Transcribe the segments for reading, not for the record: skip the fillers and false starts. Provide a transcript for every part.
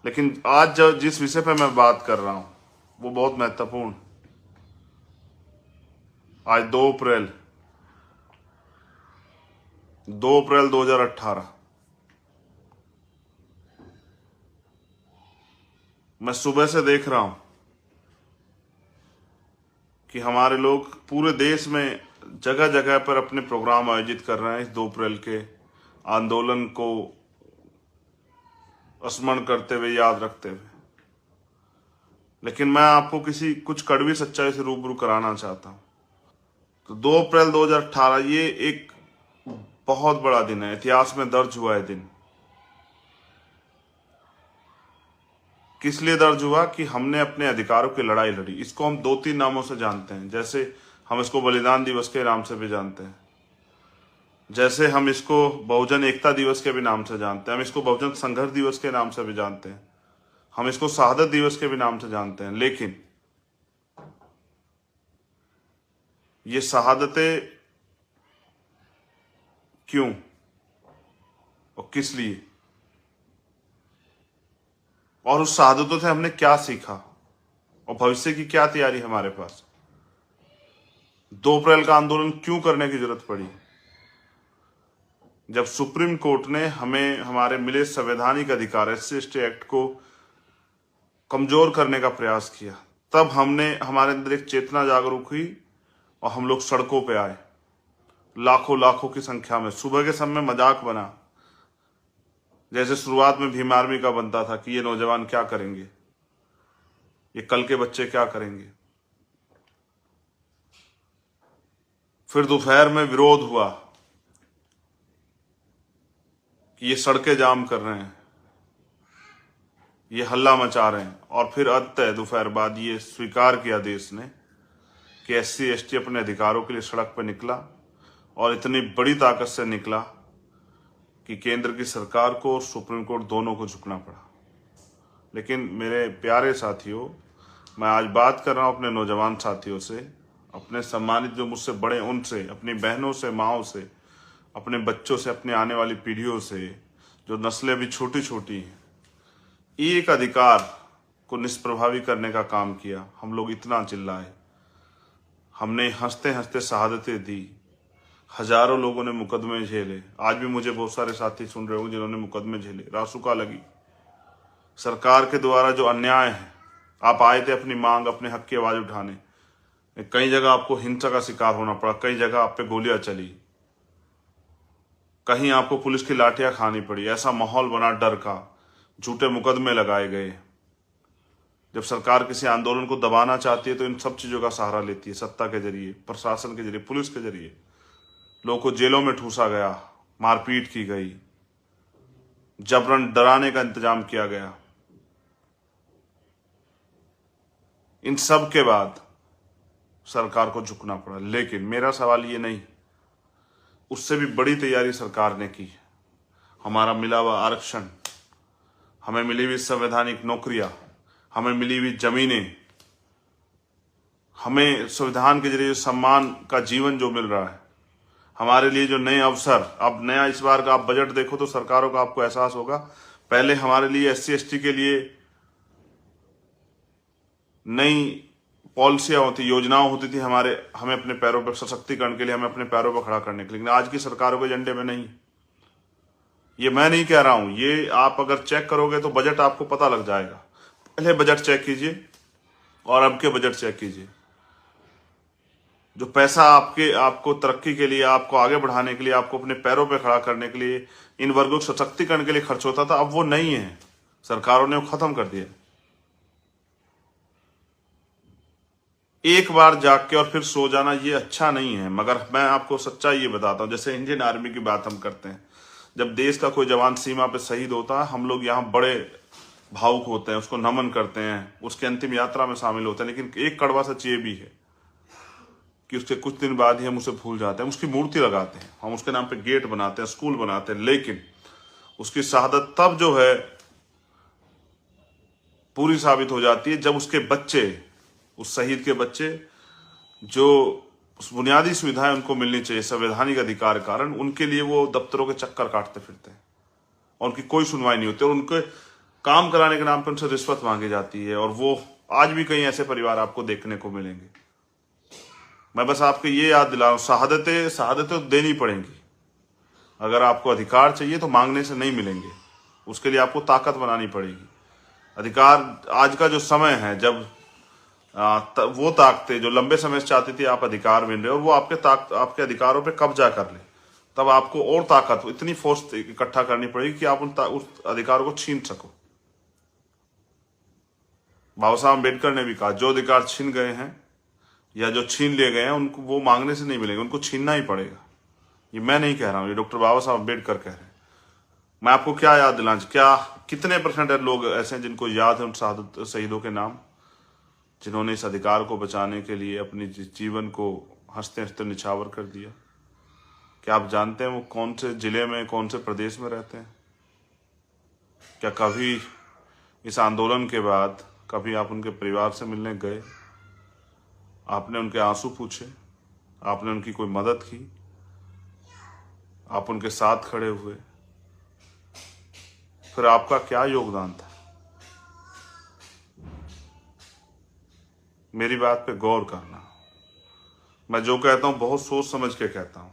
लेकिन आज जो जिस विषय पर मैं बात कर रहा हूं वो बहुत महत्वपूर्ण। आज 2 अप्रैल 2018। मैं सुबह से देख रहा हूं कि हमारे लोग पूरे देश में जगह जगह पर अपने प्रोग्राम आयोजित कर रहे हैं इस 2 अप्रैल के आंदोलन को स्मरण करते हुए, याद रखते हुए। लेकिन मैं आपको कुछ कड़वी सच्चाई से रूबरू कराना चाहता हूं। तो 2 अप्रैल 2018 ये एक बहुत बड़ा दिन है, इतिहास में दर्ज हुआ है दिन। किस लिए दर्ज हुआ? कि हमने अपने अधिकारों की लड़ाई लड़ी। इसको हम 2-3 नामों से जानते हैं। जैसे हम इसको बलिदान दिवस के नाम से भी जानते हैं, जैसे हम इसको बहुजन एकता दिवस के भी नाम से जानते हैं, हम इसको बहुजन संघर्ष दिवस के नाम से भी जानते हैं, हम इसको शहादत दिवस के भी नाम से जानते हैं। लेकिन ये शहादतें क्यों और किस लिए, और उस शहादतों से हमने क्या सीखा और भविष्य की क्या तैयारी हमारे पास? 2 अप्रैल का आंदोलन क्यों करने की जरूरत पड़ी? जब सुप्रीम कोर्ट ने हमें हमारे मिले संवैधानिक अधिकार SC/ST एक्ट को कमजोर करने का प्रयास किया, तब हमारे अंदर एक चेतना जागरूक हुई और हम लोग सड़कों पे आए, लाखों लाखों की संख्या में। सुबह के समय मजाक बना, जैसे शुरुआत में भीम आर्मी का बनता था कि ये नौजवान क्या करेंगे, ये कल के बच्चे क्या करेंगे। फिर दोपहर में विरोध हुआ कि ये सड़कें जाम कर रहे हैं, ये हल्ला मचा रहे हैं। और फिर अंततः दोपहर बाद ये स्वीकार किया देश ने कि SC/ST अपने अधिकारों के लिए सड़क पर निकला, और इतनी बड़ी ताकत से निकला कि केंद्र की सरकार को और सुप्रीम कोर्ट दोनों को झुकना पड़ा। लेकिन मेरे प्यारे साथियों, मैं आज बात कर रहा हूं अपने नौजवान साथियों से, अपने सम्मानित जो मुझसे बड़े उनसे, अपनी बहनों से, माओं से, अपने बच्चों से, अपने आने वाली पीढ़ियों से, जो नस्लें अभी छोटी छोटी हैं। एक अधिकार को निष्प्रभावी करने का काम किया। हम लोग इतना चिल्लाए, हमने हंसते हंसते शहादतें दी, हजारों लोगों ने मुकदमे झेले। आज भी मुझे बहुत सारे साथी सुन रहे होंगे जिन्होंने मुकदमे झेले, रासुका लगी। सरकार के द्वारा जो अन्याय है, आप आए थे अपनी मांग, अपने हक की आवाज उठाने, कई जगह आपको हिंसा का शिकार होना पड़ा, कई जगह आप पे गोलियां चली, कहीं आपको पुलिस की लाठियां खानी पड़ी। ऐसा माहौल बना डर का, झूठे मुकदमे लगाए गए। जब सरकार किसी आंदोलन को दबाना चाहती है तो इन सब चीजों का सहारा लेती है, सत्ता के जरिए, प्रशासन के जरिए, पुलिस के जरिए। लोगों को जेलों में ठूसा गया, मारपीट की गई, जबरन डराने का इंतजाम किया गया। इन सब के बाद सरकार को झुकना पड़ा। लेकिन मेरा सवाल ये नहीं, उससे भी बड़ी तैयारी सरकार ने की। हमारा मिला हुआ आरक्षण, हमें मिली हुई संवैधानिक नौकरियां, हमें मिली हुई जमीनें, हमें संविधान के जरिए सम्मान का जीवन जो मिल रहा है, हमारे लिए जो नए अवसर। अब नया इस बार का आप बजट देखो तो सरकारों का आपको एहसास होगा, पहले हमारे लिए SC/ST के लिए नई पॉलिसियां होती, योजनाएं होती थी, हमें अपने पैरों पर सशक्तिकरण के लिए, हमें अपने पैरों पर खड़ा करने के लिए। लेकिन आज की सरकारों के एजेंडे में नहीं। ये मैं नहीं कह रहा हूं, ये आप अगर चेक करोगे तो बजट आपको पता लग जाएगा। पहले बजट चेक कीजिए और अब के बजट चेक कीजिए। जो पैसा आपको तरक्की के लिए, आपको आगे बढ़ाने के लिए, आपको अपने पैरों पर खड़ा करने के लिए, इन वर्गों को सशक्तिकरण के लिए खर्च होता था, अब वो नहीं है। सरकारों ने वो खत्म कर दिया। एक बार जाग के और फिर सो जाना ये अच्छा नहीं है। मगर मैं आपको सच्चाई ये बताता हूं, जैसे इंडियन आर्मी की बात हम करते हैं, जब देश का कोई जवान सीमा पे शहीद होता है, हम लोग यहाँ बड़े भावुक होते हैं, उसको नमन करते हैं, उसके अंतिम यात्रा में शामिल होते हैं। लेकिन एक कड़वा सच ये भी है कि उसके कुछ दिन बाद ही हम उसे भूल जाते हैं। उसकी मूर्ति लगाते हैं, हम उसके नाम पे गेट बनाते हैं, स्कूल बनाते हैं, लेकिन उसकी शहादत तब जो है पूरी साबित हो जाती है जब उसके बच्चे, उस शहीद के बच्चे, जो उस बुनियादी सुविधाएं उनको मिलनी चाहिए संवैधानिक अधिकार के कारण, उनके लिए वो दफ्तरों के चक्कर काटते फिरते हैं और उनकी कोई सुनवाई नहीं होती। और उनके काम कराने के नाम पर उनसे रिश्वत मांगी जाती है, और वो आज भी कई ऐसे परिवार आपको देखने को मिलेंगे। मैं बस आपको ये याद दिला रहा हूं, शहादतें तो देनी पड़ेंगी। अगर आपको अधिकार चाहिए तो मांगने से नहीं मिलेंगे, उसके लिए आपको ताकत बनानी पड़ेगी। अधिकार, आज का जो समय है जब वो ताकतें जो लंबे समय से चाहती थी आप अधिकार मिल रहे हो, और वो आपके अधिकारों पे कब्जा कर ले, तब आपको और ताकत, इतनी फोर्स इकट्ठा करनी पड़ेगी कि आप उस अधिकारों को छीन सको। बाबा साहब अम्बेडकर ने भी कहा, जो अधिकार छीन गए हैं या जो छीन लिए गए हैं, उनको वो मांगने से नहीं मिलेंगे, उनको छीनना ही पड़ेगा। ये मैं नहीं कह रहा हूं, ये डॉक्टर बाबा साहब अम्बेडकर कह रहे हैं। मैं आपको क्या याद दिलाऊं, क्या कितने परसेंट लोग ऐसे हैं जिनको याद है उन शहीदों के नाम, जिन्होंने इस अधिकार को बचाने के लिए अपने जीवन को हंसते हंसते निछावर कर दिया? क्या आप जानते हैं वो कौन से जिले में, कौन से प्रदेश में रहते हैं? क्या कभी इस आंदोलन के बाद कभी आप उनके परिवार से मिलने गए? आपने उनके आंसू पूछे? आपने उनकी कोई मदद की? आप उनके साथ खड़े हुए? फिर आपका क्या योगदान था? मेरी बात पे गौर करना। मैं जो कहता हूं बहुत सोच समझ के कहता हूं।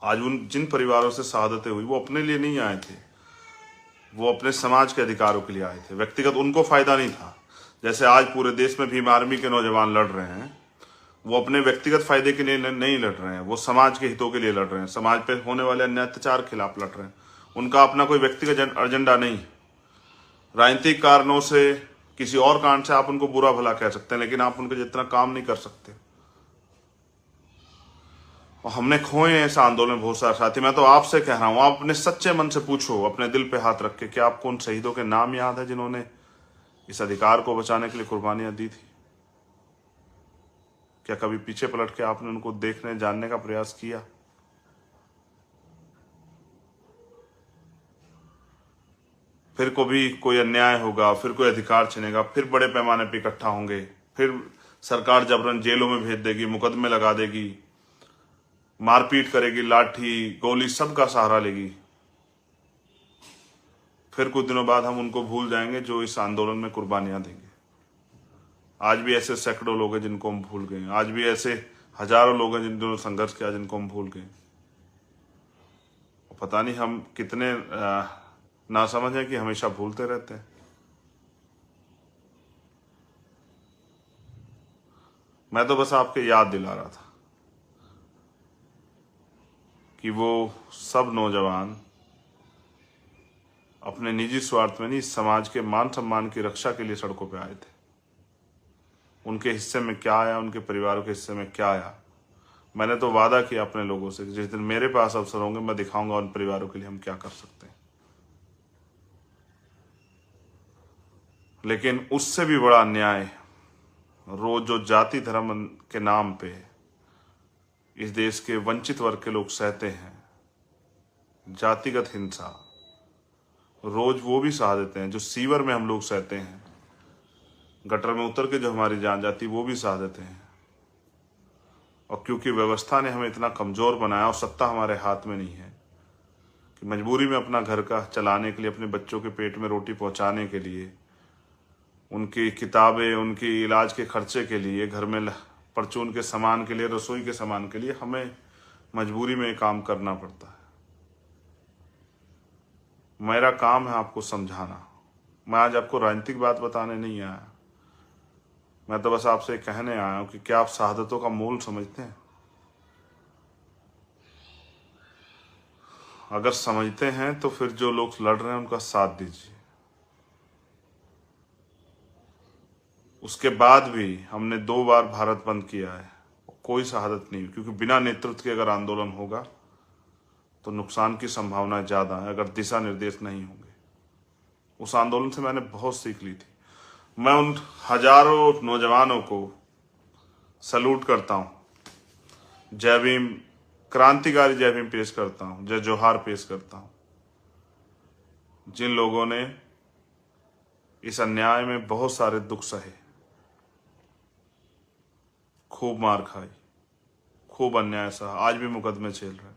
आज उन जिन परिवारों से शहादतें हुई, वो अपने लिए नहीं आए थे, वो अपने समाज के अधिकारों के लिए आए थे। व्यक्तिगत उनको फायदा नहीं था। जैसे आज पूरे देश में भीम आर्मी के नौजवान लड़ रहे हैं, वो अपने व्यक्तिगत फायदे के लिए नहीं लड़ रहे हैं, वो समाज के हितों के लिए लड़ रहे हैं, समाज पे होने वाले अन्याय अत्याचार के खिलाफ लड़ रहे हैं। उनका अपना कोई व्यक्तिगत एजेंडा नहीं। राजनीतिक कारणों से, किसी और कारण से आप उनको बुरा भला कह सकते हैं, लेकिन आप उनके जितना काम नहीं कर सकते। और हमने खोए हैं इस आंदोलन में बहुत सारे साथी। मैं तो आपसे कह रहा हूं, आप अपने सच्चे मन से पूछो, अपने दिल पे हाथ रख के, क्या आपको उन शहीदों के नाम याद है जिन्होंने इस अधिकार को बचाने के लिए कुर्बानियां दी थी? क्या कभी पीछे पलट के आपने उनको देखने, जानने का प्रयास किया? फिर कभी कोई अन्याय होगा, फिर कोई अधिकार छिनेगा, फिर बड़े पैमाने पर इकट्ठा होंगे, फिर सरकार जबरन जेलों में भेज देगी, मुकदमे लगा देगी, मारपीट करेगी, लाठी गोली सबका सहारा लेगी। फिर कुछ दिनों बाद हम उनको भूल जाएंगे जो इस आंदोलन में कुर्बानियां देंगे। आज भी ऐसे सैकड़ों लोग हैं जिनको हम भूल गए। आज भी ऐसे हजारों लोग हैं जिन्होंने संघर्ष किया, जिनको हम भूल गए। पता नहीं हम कितने नासमझ हैं कि हमेशा भूलते रहते हैं। मैं तो बस आपके याद दिला रहा था कि वो सब नौजवान अपने निजी स्वार्थ में नहीं, समाज के मान सम्मान की रक्षा के लिए सड़कों पे आए थे। उनके हिस्से में क्या आया, उनके परिवारों के हिस्से में क्या आया, मैंने तो वादा किया अपने लोगों से, जिस दिन मेरे पास अवसर होंगे मैं दिखाऊंगा उन परिवारों के लिए हम क्या कर सकते हैं। लेकिन उससे भी बड़ा अन्याय रोज जो जाति धर्म के नाम पे इस देश के वंचित वर्ग के लोग सहते हैं, जातिगत हिंसा, रोज वो भी सह देते हैं। जो सीवर में हम लोग सहते हैं, गटर में उतर के जो हमारी जान जाती, वो भी सह देते हैं। और क्योंकि व्यवस्था ने हमें इतना कमजोर बनाया और सत्ता हमारे हाथ में नहीं है कि मजबूरी में अपना घर का चलाने के लिए, अपने बच्चों के पेट में रोटी पहुंचाने के लिए, उनकी किताबें, उनकी इलाज के खर्चे के लिए, घर में परचून के सामान के लिए, रसोई के सामान के लिए हमें मजबूरी में काम करना पड़ता है। मेरा काम है आपको समझाना। मैं आज आपको राजनीतिक बात बताने नहीं आया, मैं तो बस आपसे कहने आया हूं कि क्या आप शहादतों का मूल समझते हैं? अगर समझते हैं तो फिर जो लोग लड़ रहे हैं उनका साथ दीजिए। उसके बाद भी हमने 2 बार भारत बंद किया है, कोई शहादत नहीं हुई, क्योंकि बिना नेतृत्व के अगर आंदोलन होगा तो नुकसान की संभावना ज्यादा है, अगर दिशा निर्देश नहीं होंगे। उस आंदोलन से मैंने बहुत सीख ली थी। मैं उन हजारों नौजवानों को सलूट करता हूं, जय भीम, क्रांतिकारी जय भीम पेश करता हूं, जय जोहार पेश करता हूं, जिन लोगों ने इस अन्याय में बहुत सारे दुख सहे, खूब मार खाई, खूब अन्याय सहा, आज भी मुकदमे झेल रहे हैं।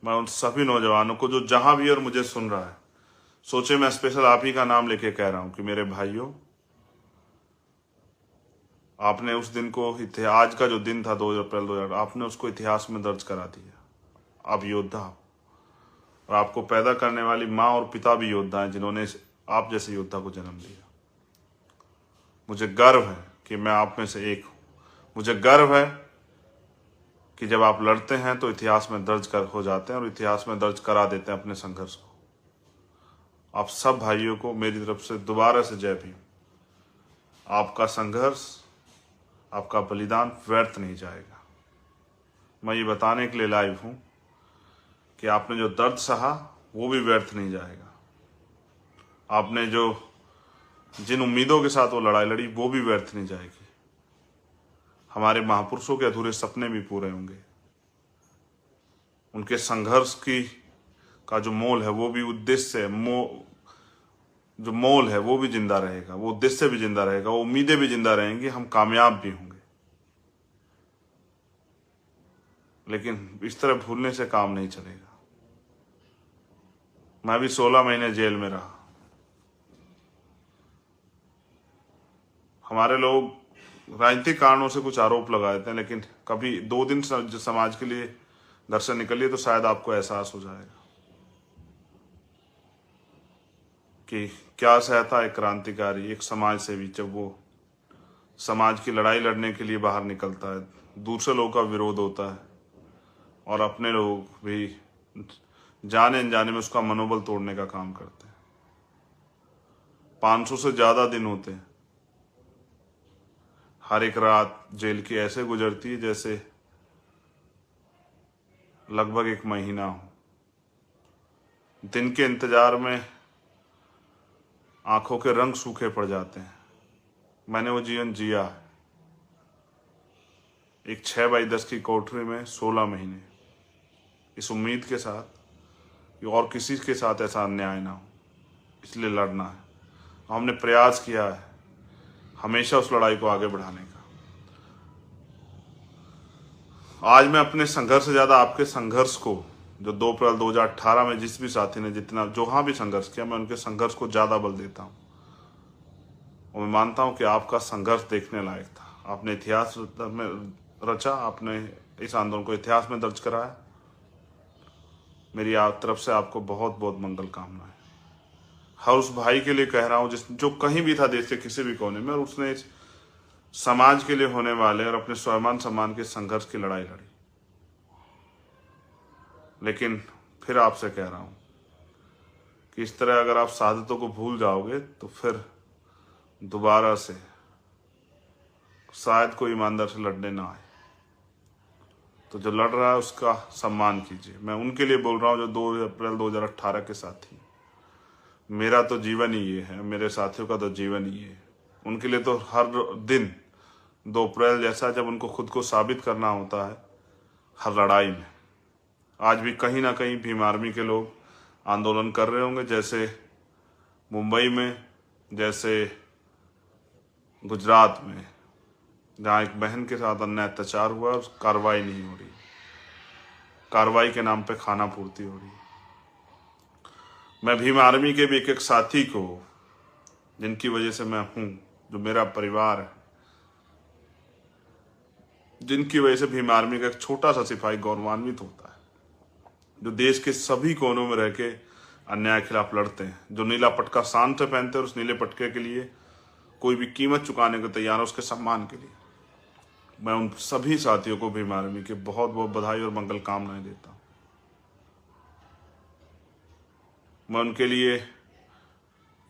मैं उन सभी नौजवानों को जो जहां भी और मुझे सुन रहा है, सोचे मैं स्पेशल आप ही का नाम लेके कह रहा हूं कि मेरे भाइयों, आपने उस दिन को, आज का जो दिन था 2 अप्रैल 2008, आपने उसको इतिहास में दर्ज करा दिया। आप योद्धा हो, और आपको पैदा करने वाली माँ और पिता भी योद्धा हैं, जिन्होंने आप जैसे योद्धा को जन्म दिया। मुझे गर्व है कि मैं आप में से एक हूं। मुझे गर्व है कि जब आप लड़ते हैं तो इतिहास में दर्ज हो जाते हैं और इतिहास में दर्ज करा देते हैं अपने संघर्ष को। आप सब भाइयों को मेरी तरफ से दोबारा से जय भीम। आपका संघर्ष, आपका बलिदान व्यर्थ नहीं जाएगा। मैं ये बताने के लिए लाइव हूं कि आपने जो दर्द सहा वो भी व्यर्थ नहीं जाएगा। आपने जिन उम्मीदों के साथ वो लड़ाई लड़ी वो भी व्यर्थ नहीं जाएगी। हमारे महापुरुषों के अधूरे सपने भी पूरे होंगे। उनके संघर्ष का जो मोल है, वो भी उद्देश्य जो मोल है वो भी जिंदा रहेगा, वो उद्देश्य भी जिंदा रहेगा, वो उम्मीदें भी जिंदा रहेंगी, हम कामयाब भी होंगे। लेकिन इस तरह भूलने से काम नहीं चलेगा। मैं भी 16 महीने जेल में रहा। हमारे लोग राजनीतिक कारणों से कुछ आरोप लगा देते हैं, लेकिन कभी 2 दिन समाज के लिए घर से निकलिए तो शायद आपको एहसास हो जाएगा कि क्या सहता एक क्रांतिकारी, एक समाज सेवी, जब वो समाज की लड़ाई लड़ने के लिए बाहर निकलता है। दूसरे लोगों का विरोध होता है और अपने लोग भी जाने अनजाने में उसका मनोबल तोड़ने का काम करते हैं। 500 से ज्यादा दिन होते हैं। हर एक रात जेल की ऐसे गुजरती है जैसे लगभग 1 महीना हो। दिन के इंतजार में आंखों के रंग सूखे पड़ जाते हैं। मैंने वो जीवन जिया है। एक 6x10 की कोठरी में 16 महीने, इस उम्मीद के साथ कि और किसी के साथ ऐसा अन्याय ना हो, इसलिए लड़ना है। हमने प्रयास किया है हमेशा उस लड़ाई को आगे बढ़ाने का। आज मैं अपने संघर्ष से ज्यादा आपके संघर्ष को, जो 2 अप्रैल 2018 में जिस भी साथी ने जहां भी संघर्ष किया, मैं उनके संघर्ष को ज्यादा बल देता हूं। और मैं मानता हूं कि आपका संघर्ष देखने लायक था। आपने इतिहास में रचा, आपने इस आंदोलन को इतिहास में दर्ज कराया। मेरी तरफ से आपको बहुत बहुत मंगल कामनाएं। हर उस भाई के लिए कह रहा हूं जो कहीं भी था देश के किसी भी कोने में, और उसने समाज के लिए होने वाले और अपने स्वाभिमान सम्मान के संघर्ष की लड़ाई लड़ी। लेकिन फिर आपसे कह रहा हूं कि इस तरह अगर आप सादतों को भूल जाओगे तो फिर दोबारा से शायद कोई ईमानदार से लड़ने ना आए। तो जो लड़ रहा है उसका सम्मान कीजिए। मैं उनके लिए बोल रहा हूं जो 2 अप्रैल 2018 के साथी। मेरा तो जीवन ही ये है, मेरे साथियों का तो जीवन ही है। उनके लिए तो हर दिन 2 अप्रैल जैसा, जब उनको खुद को साबित करना होता है हर लड़ाई में। आज भी कहीं ना कहीं भीम आर्मी के लोग आंदोलन कर रहे होंगे, जैसे मुंबई में, जैसे गुजरात में, जहां एक बहन के साथ अन्याय अत्याचार हुआ और कार्रवाई नहीं हो रही। कार्रवाई के नाम पे खाना पूर्ति हो रही है। मैं भीम आर्मी के भी एक साथी को, जिनकी वजह से मैं हूं, जो मेरा परिवार है, जिनकी वजह से भीम आर्मी का एक छोटा सा सिपाही गौरवान्वित होता है, जो देश के सभी कोनों में रह के अन्याय के खिलाफ लड़ते हैं, जो नीला पटका शान से पहनते हैं और उस नीले पटके के लिए कोई भी कीमत चुकाने को तैयार है उसके सम्मान के लिए। मैं उन सभी साथियों को भीम आर्मी के बहुत बहुत बधाई और मंगल कामनाएं देता हूं। मैं उनके लिए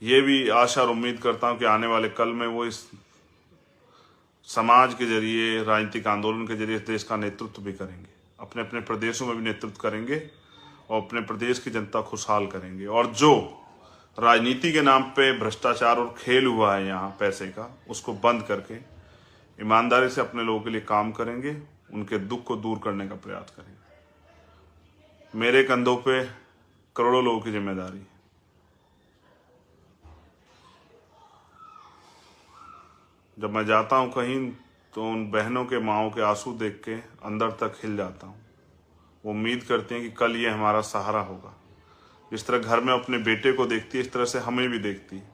ये भी आशा और उम्मीद करता हूं कि आने वाले कल में वो इस समाज के जरिए, राजनीतिक आंदोलन के जरिए देश का नेतृत्व भी करेंगे, अपने अपने प्रदेशों में भी नेतृत्व करेंगे और अपने प्रदेश की जनता खुशहाल करेंगे। और जो राजनीति के नाम पे भ्रष्टाचार और खेल हुआ है यहाँ पैसे का, उसको बंद करके ईमानदारी से अपने लोगों के लिए काम करेंगे, उनके दुख को दूर करने का प्रयास करेंगे। मेरे कंधों पे करोड़ों लोगों की जिम्मेदारी है। जब मैं जाता हूं कहीं तो उन बहनों के, माँओं के आंसू देख के अंदर तक हिल जाता हूं। वो उम्मीद करती हैं कि कल ये हमारा सहारा होगा, इस तरह घर में अपने बेटे को देखती है, इस तरह से हमें भी देखती है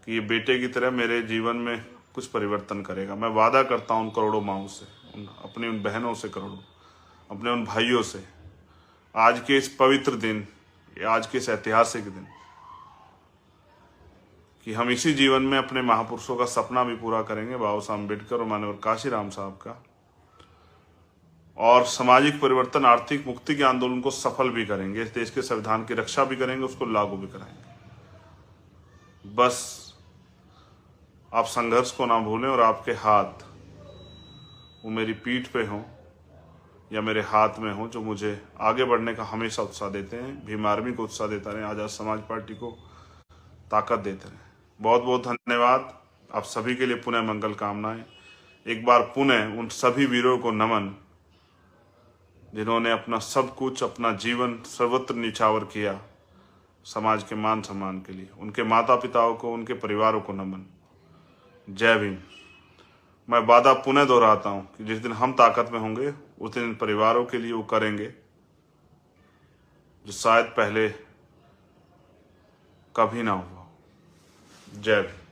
कि ये बेटे की तरह मेरे जीवन में कुछ परिवर्तन करेगा। मैं वादा करता हूँ उन करोड़ों माँओं से, अपनी उन बहनों से, करोड़ों अपने उन भाइयों से, आज के इस पवित्र दिन, आज के इस ऐतिहासिक दिन, कि हम इसी जीवन में अपने महापुरुषों का सपना भी पूरा करेंगे, बाबा साहब अम्बेडकर और माननीय काशीराम साहब का, और सामाजिक परिवर्तन, आर्थिक मुक्ति के आंदोलन को सफल भी करेंगे, इस देश के संविधान की रक्षा भी करेंगे, उसको लागू भी कराएंगे। बस आप संघर्ष को ना भूलें और आपके हाथ वो मेरी पीठ पे हों या मेरे हाथ में हों, जो मुझे आगे बढ़ने का हमेशा उत्साह देते हैं, भीम आर्मी को उत्साह देता रहे, आजाद समाज पार्टी को ताकत देते रहे। बहुत बहुत धन्यवाद आप सभी के लिए, पुनः मंगल कामनाएं। एक बार पुनः उन सभी वीरों को नमन जिन्होंने अपना सब कुछ, अपना जीवन सर्वत्र निछावर किया समाज के मान सम्मान के लिए। उनके माता पिताओं को, उनके परिवारों को नमन। जय भीम। मैं वादा पुनः दोहराता हूं कि जिस दिन हम ताकत में होंगे उस दिन परिवारों के लिए वो करेंगे जो शायद पहले कभी ना हुआ। जय भीम।